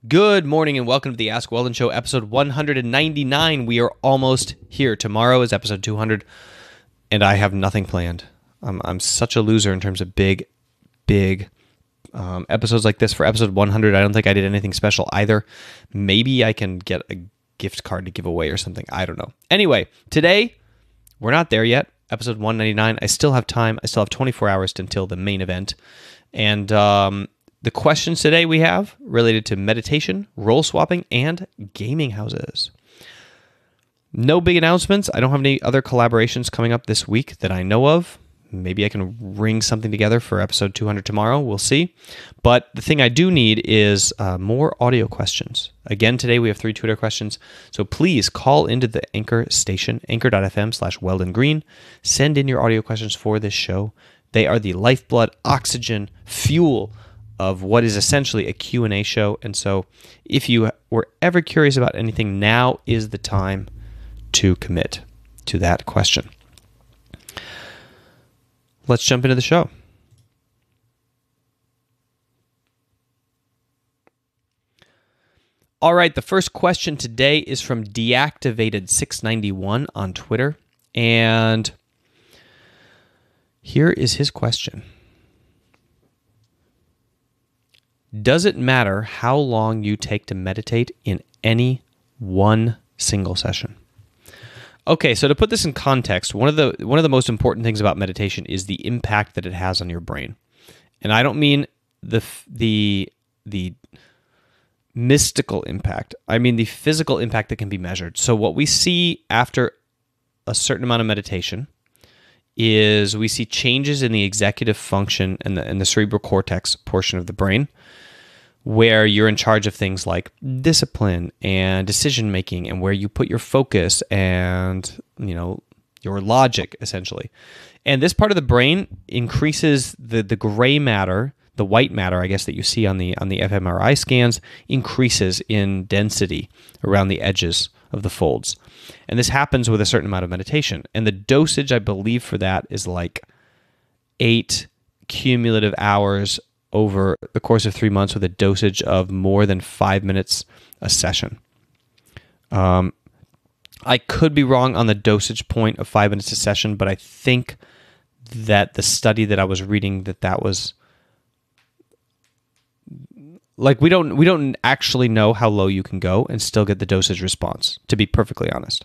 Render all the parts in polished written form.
Good morning and welcome to the Ask Weldon Show, episode 199. We are almost here. Tomorrow is episode 200, and I have nothing planned. I'm such a loser in terms of big episodes like this. For episode 100, I don't think I did anything special either. Maybe I can get a gift card to give away or something. I don't know. Anyway, today, we're not there yet. Episode 199. I still have time. I still have 24 hours until the main event. And the questions today we have related to meditation, role swapping, and gaming houses. No big announcements. I don't have any other collaborations coming up this week that I know of. Maybe I can wring something together for episode 200 tomorrow. We'll see. But the thing I do need is more audio questions. Again, today we have 3 Twitter questions. So please call into the Anchor station, anchor.fm/Weldon Green. Send in your audio questions for this show. They are the lifeblood, oxygen, fuel of what is essentially a Q&A show. And so if you were ever curious about anything, now is the time to commit to that question. Let's jump into the show. All right, the first question today is from Deactivated691 on Twitter. And here is his question. Does it matter how long you take to meditate in any one single session? Okay, so to put this in context, one of the most important things about meditation is the impact that it has on your brain. And I don't mean the mystical impact. I mean the physical impact that can be measured. So what we see after a certain amount of meditation is we see changes in the executive function and the cerebral cortex portion of the brain, where you're in charge of things like discipline and decision making, and where you put your focus and your logic essentially. And this part of the brain increases the gray matter, the white matter, I guess, that you see on the fMRI scans, increases in density around the edges of the folds. And this happens with a certain amount of meditation. And the dosage, I believe, for that is like 8 cumulative hours over the course of 3 months, with a dosage of more than 5 minutes a session. I could be wrong on the dosage point of 5 minutes a session, but I think that the study that I was reading, that was like, we don't actually know how low you can go and still get the dosage response, to be perfectly honest.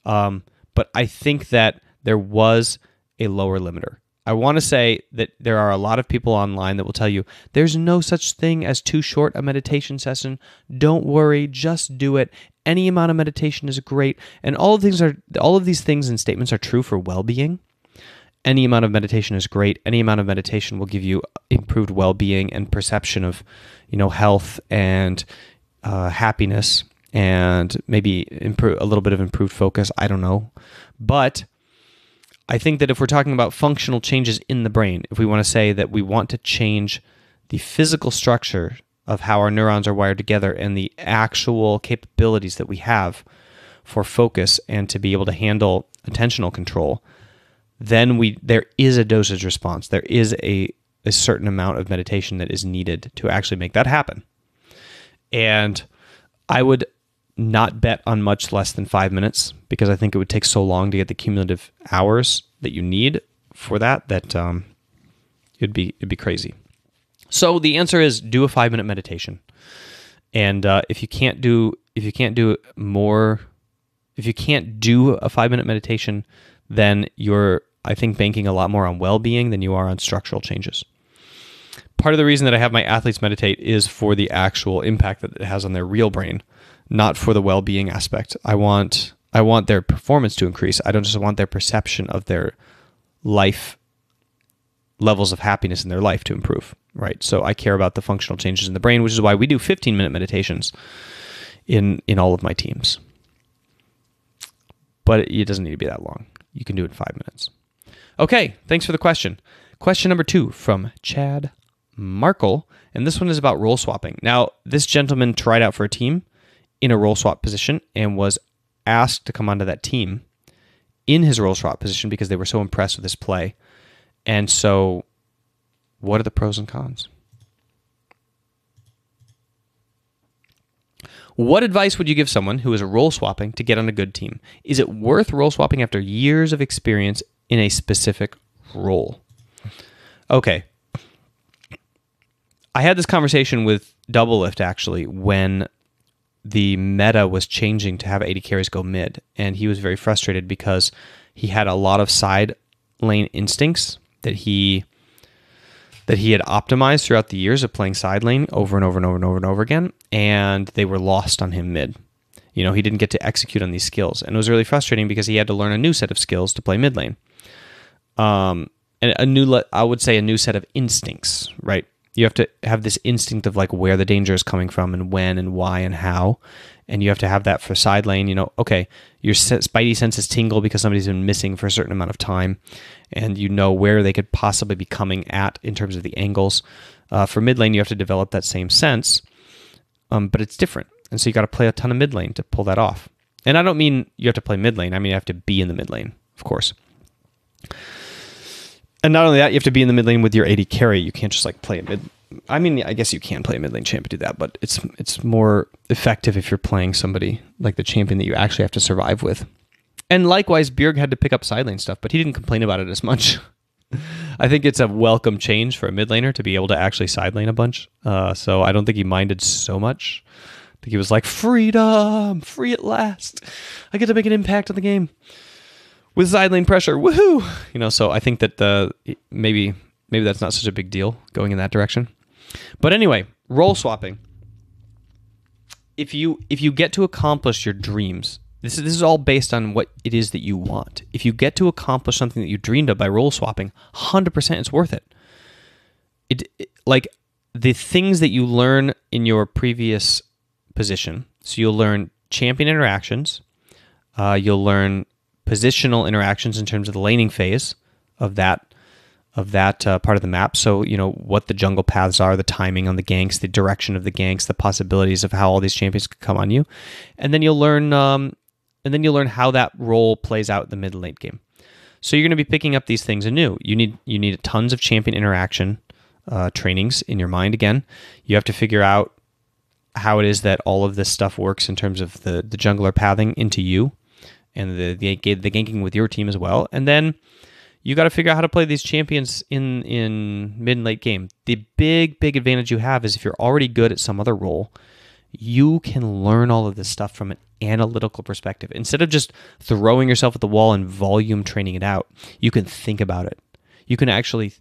But I think that there was a lower limiter. I want to say that there are a lot of people online that will tell you there's no such thing as too short a meditation session. Don't worry, just do it. Any amount of meditation is great. And all of these things and statements are true for well-being. Any amount of meditation is great. Any amount of meditation will give you improved well-being and perception of, health and happiness, and maybe a little bit of improved focus. I don't know. But I think that if we're talking about functional changes in the brain, if we want to say that we want to change the physical structure of how our neurons are wired together and the actual capabilities that we have for focus and to be able to handle attentional control, then there is a dosage response. There is a certain amount of meditation that is needed to actually make that happen. And I would not bet on much less than 5 minutes, because I think it would take so long to get the cumulative hours that you need for that it'd be crazy. So the answer is do a 5-minute meditation. And if you can't do a 5-minute meditation, then you're, I think, banking a lot more on well-being than you are on structural changes. Part of the reason that I have my athletes meditate is for the actual impact that it has on their real brain, not for the well-being aspect. I want their performance to increase. I don't just want their perception of their life, levels of happiness in their life to improve, right? So I care about the functional changes in the brain, which is why we do 15-minute meditations in all of my teams. But it doesn't need to be that long. You can do it in 5 minutes. Okay, thanks for the question. Question number 2 from Chad Markle, and this one is about role swapping. Now, this gentleman tried out for a team in a role swap position and was asked to come onto that team in his role swap position because they were so impressed with his play. And so, what are the pros and cons? What advice would you give someone who is role swapping to get on a good team? Is it worth role swapping after years of experience in a specific role? Okay. I had this conversation with Doublelift actually when the meta was changing to have AD carries go mid, and he was very frustrated because he had a lot of side lane instincts that he had optimized throughout the years of playing side lane over and over and over and over and over again, and they were lost on him mid. He didn't get to execute on these skills, and it was really frustrating because he had to learn a new set of skills to play mid lane. And I would say a new set of instincts, right? You have to have this instinct of like where the danger is coming from and when and why and how. And you have to have that for side lane. Okay, your spidey senses tingle because somebody's been missing for a certain amount of time, and you know where they could possibly be coming at in terms of the angles. For mid lane, you have to develop that same sense, but it's different. And so you got to play a ton of mid lane to pull that off. And I don't mean you have to play mid lane. I mean you have to be in the mid lane, of course. And not only that, you have to be in the mid lane with your AD carry. You can't just like play a mid. I mean, I guess you can play a mid lane champion do that, but it's more effective if you're playing somebody like the champion that you actually have to survive with. And likewise, Bjerg had to pick up side lane stuff, but he didn't complain about it as much. I think it's a welcome change for a mid laner to be able to actually side lane a bunch. So I don't think he minded so much. I think he was like, freedom, free at last. I get to make an impact on the game with side lane pressure. Woohoo! So I think that maybe that's not such a big deal going in that direction. But anyway, role swapping. If you get to accomplish your dreams, this is all based on what it is that you want. If you get to accomplish something that you dreamed of by role swapping, 100% it's worth it. Like the things that you learn in your previous position. So you'll learn champion interactions. You'll learn positional interactions in terms of the laning phase of that part of the map. So, what the jungle paths are, the timing on the ganks, the direction of the ganks, the possibilities of how all these champions could come on you. And then you'll learn how that role plays out in the mid and late game. So you're going to be picking up these things anew. You need tons of champion interaction trainings in your mind again. You have to figure out how it is that all of this stuff works in terms of the jungler pathing into you and the ganking with your team as well. And then you got to figure out how to play these champions in mid and late game. The big advantage you have is if you're already good at some other role, you can learn all of this stuff from an analytical perspective. Instead of just throwing yourself at the wall and volume training it out, you can think about it. You can actually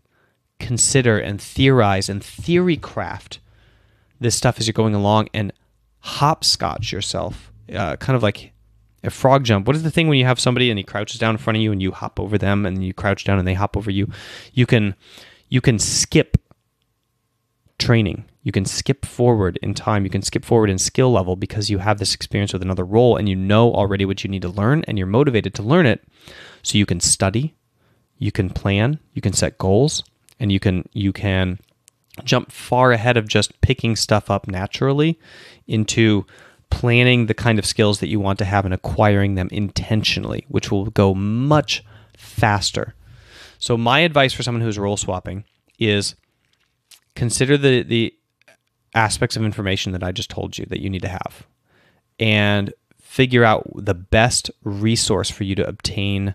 consider and theorize and theory craft this stuff as you're going along and hopscotch yourself, kind of like a frog jump. What is the thing when you have somebody and he crouches down in front of you and you hop over them and you crouch down and they hop over you? You can skip training. You can skip forward in time. You can skip forward in skill level because you have this experience with another role and you know already what you need to learn and you're motivated to learn it. So you can study, you can plan, you can set goals, and you can jump far ahead of just picking stuff up naturally into planning the kind of skills that you want to have and acquiring them intentionally, which will go much faster. So my advice for someone who's role swapping is consider the aspects of information that I just told you that you need to have and figure out the best resource for you to obtain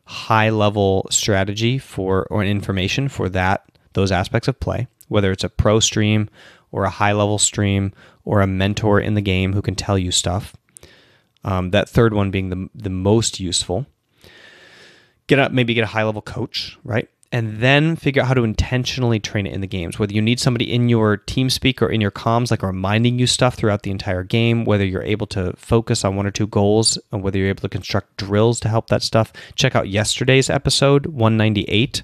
high-level strategy or information for those aspects of play, whether it's a pro stream or a high-level stream or a mentor in the game who can tell you stuff. That third one being the most useful. Maybe get a high-level coach, right? And then figure out how to intentionally train it in the games, whether you need somebody in your TeamSpeak or in your comms, like reminding you stuff throughout the entire game, whether you're able to focus on one or two goals, and whether you're able to construct drills to help that stuff. Check out yesterday's episode, 198,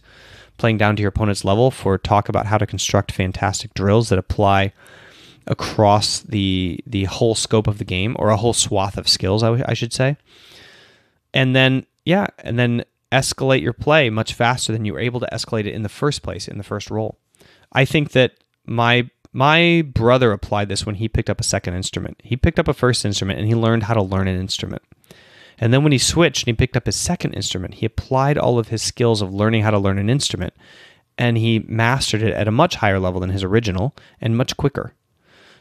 playing down to your opponent's level, for talk about how to construct fantastic drills that apply across the whole scope of the game, or a whole swath of skills, I should say. And then escalate your play much faster than you were able to escalate it in the first place, in the first role. I think that my brother applied this when he picked up a second instrument. He picked up a first instrument and he learned how to learn an instrument. And then when he switched and he picked up his second instrument, he applied all of his skills of learning how to learn an instrument, and he mastered it at a much higher level than his original and much quicker.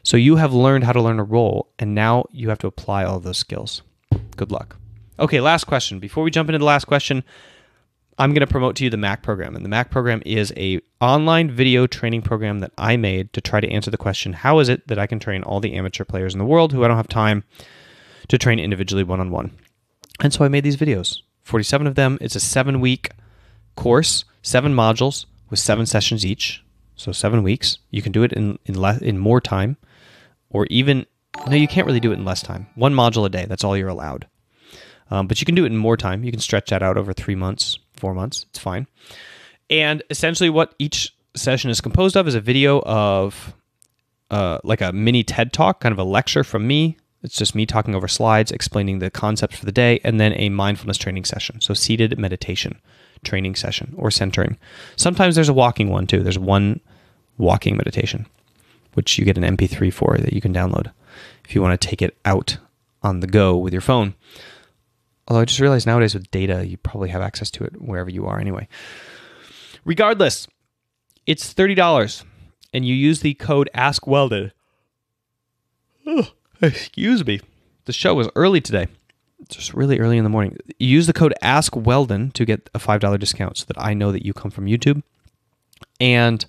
So you have learned how to learn a role, and now you have to apply all of those skills. Good luck. Okay, last question. Before we jump into the last question, I'm going to promote to you the MAC program. And the MAC program is a online video training program that I made to try to answer the question, how is it that I can train all the amateur players in the world who I don't have time to train individually one-on-one? And so I made these videos, 47 of them. It's a 7-week course, 7 modules with 7 sessions each. So 7 weeks. You can do it in more time, or even, no, you can't really do it in less time. 1 module a day, that's all you're allowed. But you can do it in more time. You can stretch that out over 3 months, 4 months. It's fine. And essentially what each session is composed of is a video of like a mini TED Talk, kind of a lecture from me. It's just me talking over slides, explaining the concepts for the day, and then a mindfulness training session. So seated meditation training session or centering. Sometimes there's a walking one too. There's one walking meditation, which you get an MP3 for that you can download if you want to take it out on the go with your phone. Although I just realized nowadays with data, you probably have access to it wherever you are anyway. Regardless, it's $30, and you use the code AskWeldon. Oh, excuse me. The show was early today. It's just really early in the morning. You use the code AskWeldon to get a $5 discount so that I know that you come from YouTube. And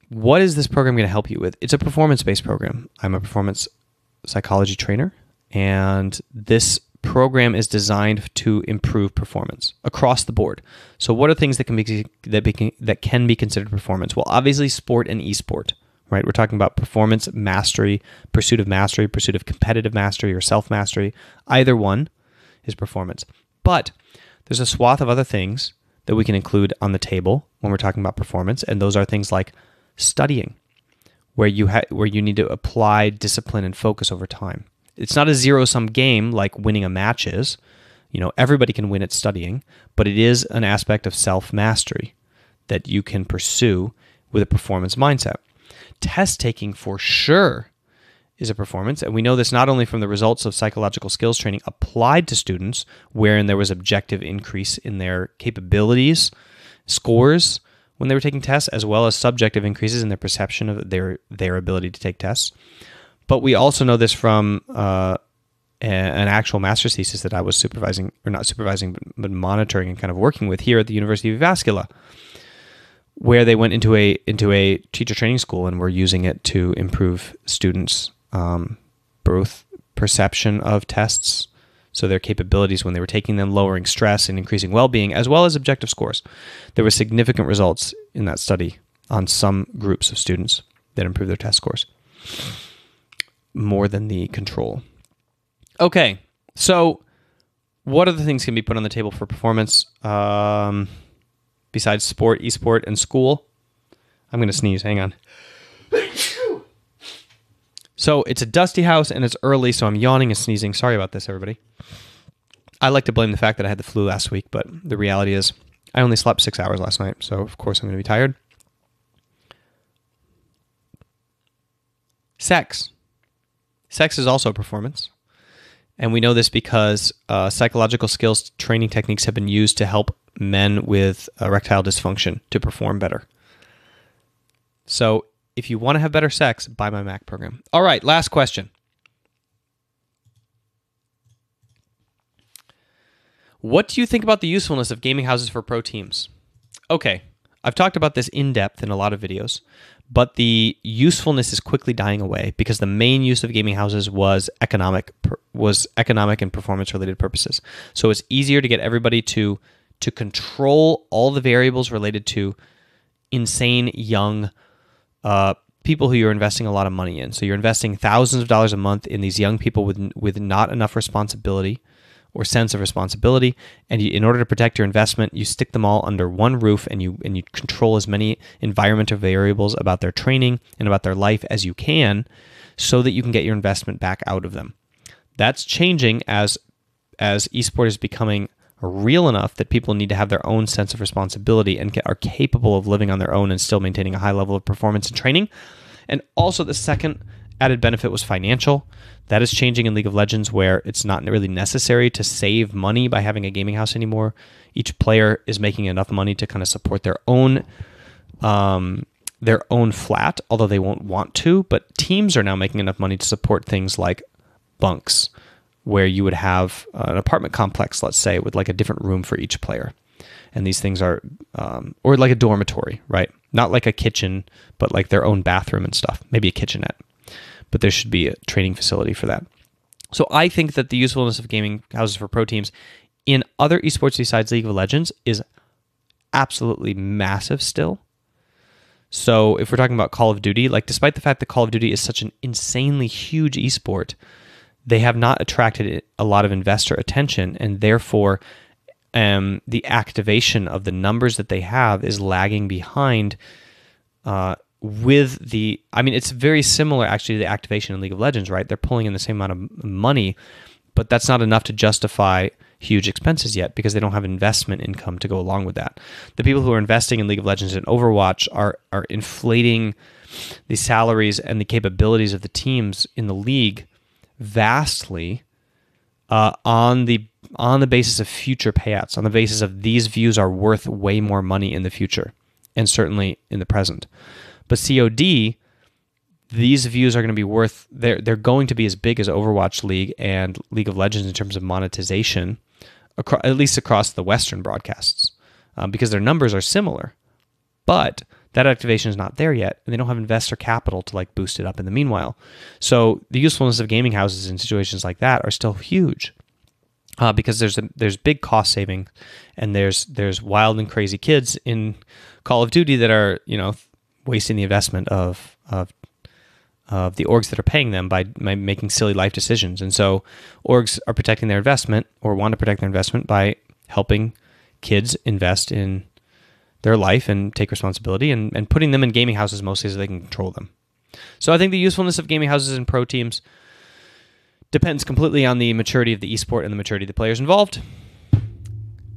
what is this program going to help you with? It's a performance-based program. I'm a performance psychology trainer, and this program is designed to improve performance across the board. So what are things that can be considered performance? Well, obviously sport and esport, right? We're talking about performance mastery, pursuit of competitive mastery, or self-mastery. Either one is performance. But there's a swath of other things that we can include on the table when we're talking about performance, and those are things like studying, where you need to apply discipline and focus over time. It's not a zero-sum game like winning a match is. Everybody can win at studying, but it is an aspect of self-mastery that you can pursue with a performance mindset. Test taking for sure is a performance, and we know this not only from the results of psychological skills training applied to students, wherein there was objective increase in their capabilities, scores when they were taking tests, as well as subjective increases in their perception of their ability to take tests. But we also know this from an actual master's thesis that I was but monitoring and kind of working with here at the University of Vascula, where they went into a teacher training school and were using it to improve students' both perception of tests, so their capabilities when they were taking them, lowering stress and increasing well-being, as well as objective scores. There were significant results in that study on some groups of students that improved their test scores more than the control. Okay, so what other things can be put on the table for performance besides sport, esport, and school? I'm going to sneeze. Hang on. So it's a dusty house and it's early, so I'm yawning and sneezing. Sorry about this, everybody. I like to blame the fact that I had the flu last week, but the reality is I only slept 6 hours last night, so of course I'm going to be tired. Sex. Sex is also a performance. And we know this because psychological skills training techniques have been used to help men with erectile dysfunction to perform better. So if you want to have better sex, buy my MAC program. All right, last question. What do you think about the usefulness of gaming houses for pro teams? Okay, I've talked about this in depth in a lot of videos, but the usefulness is quickly dying away because the main use of gaming houses was economic and performance-related purposes. So it's easier to get everybody to control all the variables related to insane young people who you're investing a lot of money in. So you're investing thousands of dollars a month in these young people with not enough responsibility or sense of responsibility, and in order to protect your investment, you stick them all under one roof, and you control as many environmental variables about their training and about their life as you can, so that you can get your investment back out of them. That's changing as esport is becoming real enough that people need to have their own sense of responsibility and are capable of living on their own and still maintaining a high level of performance and training. And also the second added benefit was financial. That is changing in League of Legends, where it's not really necessary to save money by having a gaming house anymore. Each player is making enough money to kind of support their own their own flat, although they won't want to, but teams are now making enough money to support things like bunks, where you would have an apartment complex, let's say, with like a different room for each player. And these things are, or like a dormitory, right? Not like a kitchen, but like their own bathroom and stuff, maybe a kitchenette. But there should be a training facility for that. So I think that the usefulness of gaming houses for pro teams in other esports besides League of Legends is absolutely massive still. So if we're talking about Call of Duty, like despite the fact that Call of Duty is such an insanely huge esport, they have not attracted a lot of investor attention, and therefore the activation of the numbers that they have is lagging behind with the... I mean, it's very similar actually to the activation in League of Legends, right? They're pulling in the same amount of money, but that's not enough to justify huge expenses yet because they don't have investment income to go along with that. The people who are investing in League of Legends and Overwatch are inflating the salaries and the capabilities of the teams in the league vastly on the basis of future payouts, on the basis of these views are worth way more money in the future and certainly in the present. But COD, these views are going to be worth, they're going to be as big as Overwatch League and League of Legends in terms of monetization, at least across the Western broadcasts, because their numbers are similar. But that activation is not there yet, and they don't have investor capital to like boost it up in the meanwhile. So the usefulness of gaming houses in situations like that are still huge, because there's big cost saving, and there's wild and crazy kids in Call of Duty that are wasting the investment of the orgs that are paying them by making silly life decisions. And so orgs are protecting their investment or want to protect their investment by helping kids invest in their life and take responsibility and putting them in gaming houses mostly so they can control them. So I think the usefulness of gaming houses and pro teams depends completely on the maturity of the esport and the maturity of the players involved.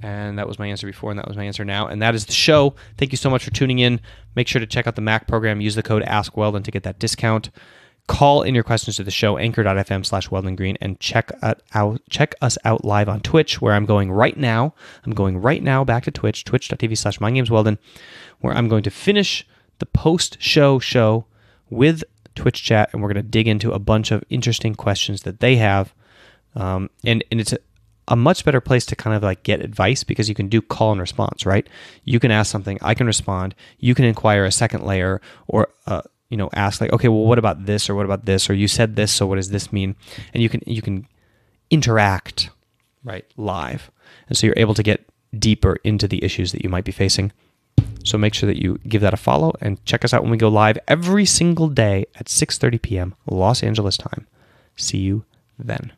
And that was my answer before, and that was my answer now. And that is the show. Thank you so much for tuning in. Make sure to check out the Mac program. Use the code AskWeldon to get that discount. Call in your questions to the show, anchor.fm/Weldon Green, and check us out live on Twitch, where I'm going right now. I'm going right now back to Twitch, twitch.tv/MyNamesWeldon, where I'm going to finish the post-show show with Twitch chat, and we're going to dig into a bunch of interesting questions that they have. And it's a much better place to kind of like get advice because you can do call and response, right? You can ask something, I can respond. You can inquire a second layer or, ask like, okay, well, what about this or what about this? Or you said this, so what does this mean? And you can interact, right, live. And so you're able to get deeper into the issues that you might be facing. So make sure that you give that a follow and check us out when we go live every single day at 6:30 p.m. Los Angeles time. See you then.